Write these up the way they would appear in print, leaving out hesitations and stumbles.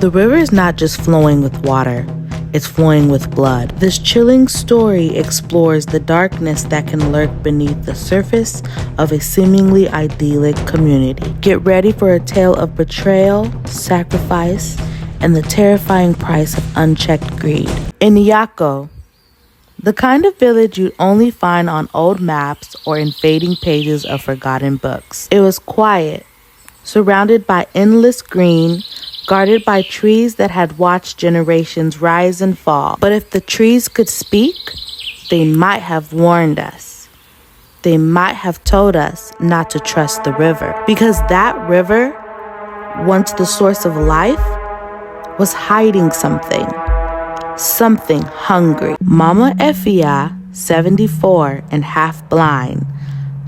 The river is not just flowing with water, it's flowing with blood. This chilling story explores the darkness that can lurk beneath the surface of a seemingly idyllic community. Get ready for a tale of betrayal, sacrifice, and the terrifying price of unchecked greed. Inuyako, the kind of village you'd only find on old maps or in fading pages of forgotten books. It was quiet, surrounded by endless green, guarded by trees that had watched generations rise and fall. But if the trees could speak, they might have warned us. They might have told us not to trust the river. Because that river, once the source of life, was hiding something hungry. Mama Effia, 74 and half blind,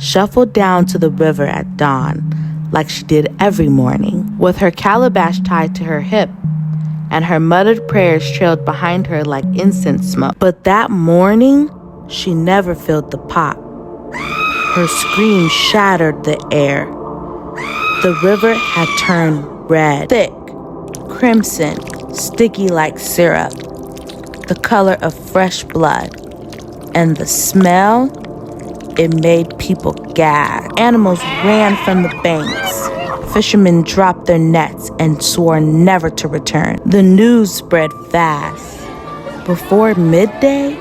shuffled down to the river at dawn, like she did every morning, with her calabash tied to her hip, and her muttered prayers trailed behind her like incense smoke. But that morning, she never filled the pot. Her scream shattered the air. The river had turned red, thick, crimson, sticky like syrup, the color of fresh blood, and the smell, it made people gag. Animals ran from the banks. Fishermen dropped their nets and swore never to return. The news spread fast. Before midday,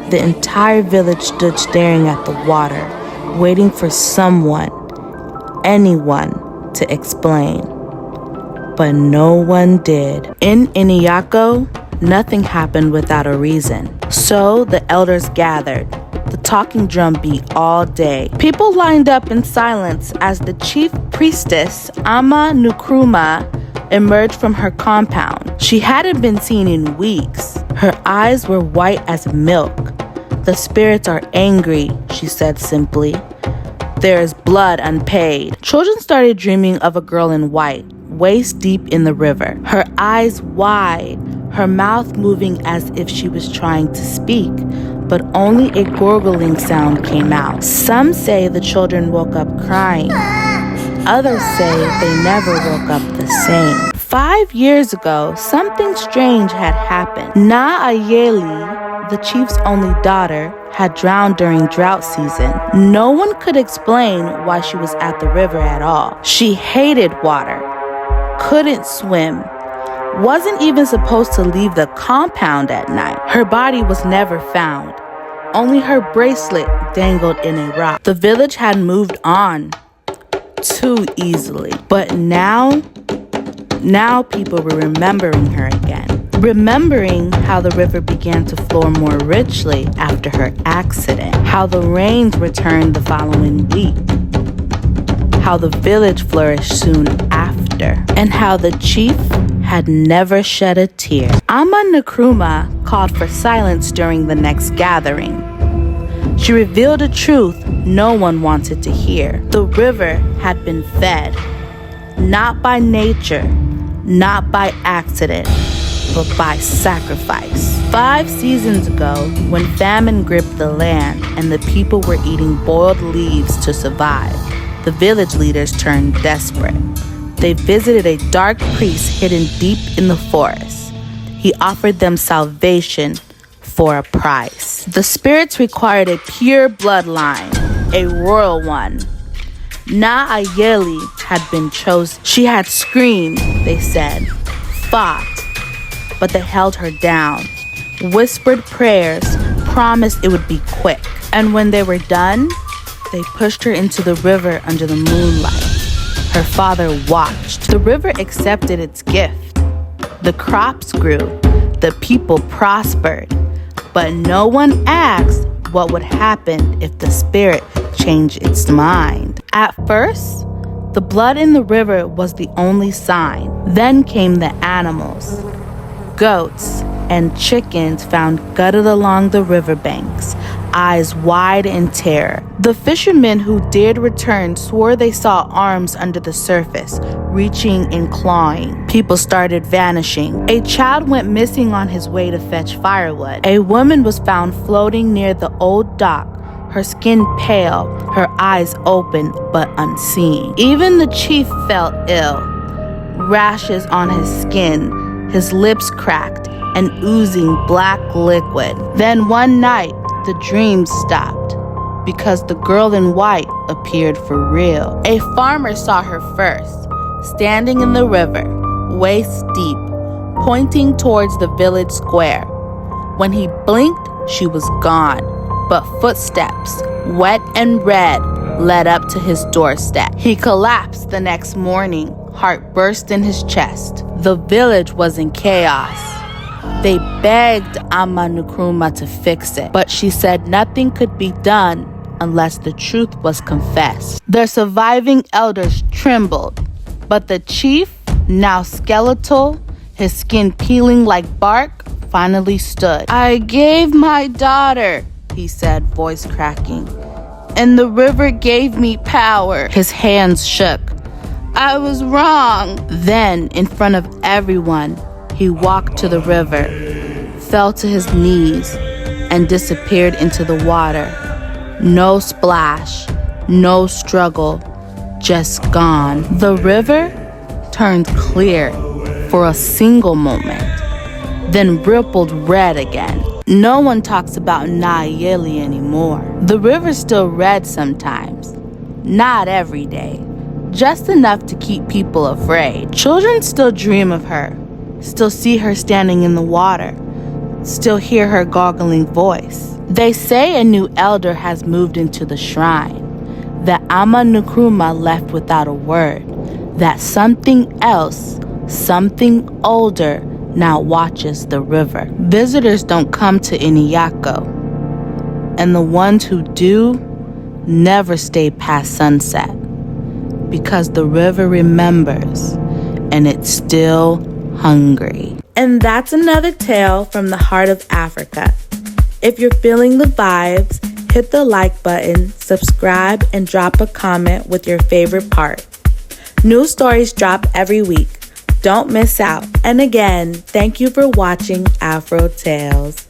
the entire village stood staring at the water, waiting for someone, anyone, to explain. But no one did. In Inuyako, nothing happened without a reason. So the elders gathered. The talking drum beat all day. People lined up in silence as the chief priestess, Ama Nkrumah, emerged from her compound. She hadn't been seen in weeks. Her eyes were white as milk. The spirits are angry, she said simply. There is blood unpaid. Children started dreaming of a girl in white, waist deep in the river, her eyes wide, her mouth moving as if she was trying to speak, but only a gurgling sound came out. Some say the children woke up crying. Others say they never woke up the same. 5 years ago, something strange had happened. Ayeli, the chief's only daughter, had drowned during drought season. No one could explain why she was at the river at all. She hated water, couldn't swim, wasn't even supposed to leave the compound at night. Her body was never found. Only her bracelet dangled in a rock. The village had moved on too easily. But now people were remembering her again. Remembering how the river began to flow more richly after her accident. How the rains returned the following week. How the village flourished soon after. And how the chief had never shed a tear. Ama Nkrumah called for silence during the next gathering. She revealed a truth no one wanted to hear. The river had been fed, not by nature, not by accident, but by sacrifice. 5 seasons ago, when famine gripped the land and the people were eating boiled leaves to survive, the village leaders turned desperate. They visited a dark priest hidden deep in the forest. He offered them salvation for a price. The spirits required a pure bloodline, a royal one. Ayeli had been chosen. She had screamed, they said, fought, but they held her down, whispered prayers, promised it would be quick. And when they were done, they pushed her into the river under the moonlight. Her father watched. The river accepted its gift. The crops grew. The people prospered. But no one asked what would happen if the spirit changed its mind. At first, the blood in the river was the only sign. Then came the animals. Goats and chickens found gutted along the riverbanks, eyes wide in terror. The fishermen who dared return swore they saw arms under the surface, reaching and clawing. People started vanishing. A child went missing on his way to fetch firewood. A woman was found floating near the old dock, her skin pale, her eyes open but unseeing. Even the chief felt ill. Rashes on his skin, his lips cracked and oozing black liquid. Then one night, the dream stopped because the girl in white appeared for real. A farmer saw her first, standing in the river, waist deep, pointing towards the village square. When he blinked, she was gone, but footsteps, wet and red, led up to his doorstep. He collapsed the next morning, heart burst in his chest. The village was in chaos. They begged Ama Nkrumah to fix it, but she said nothing could be done unless the truth was confessed. The surviving elders trembled, but the chief, now skeletal, his skin peeling like bark, finally stood. "I gave my daughter," he said, voice cracking, "and the river gave me power." His hands shook. "I was wrong." Then, in front of everyone, he walked to the river, fell to his knees, and disappeared into the water. No splash, no struggle, just gone. The river turned clear for a single moment, then rippled red again. No one talks about Nayeli anymore. The river's still red sometimes, not every day, just enough to keep people afraid. Children still dream of her, still see her standing in the water, still hear her gargling voice. They say a new elder has moved into the shrine, that Ama Nkrumah left without a word, that something else, something older, now watches the river. Visitors don't come to Iniyako, and the ones who do never stay past sunset, because the river remembers, and it's still hungry. And that's another tale from the heart of Africa. If you're feeling the vibes, hit the like button, subscribe, and drop a comment with your favorite part. New stories drop every week. Don't miss out. And again, thank you for watching Afro Tales.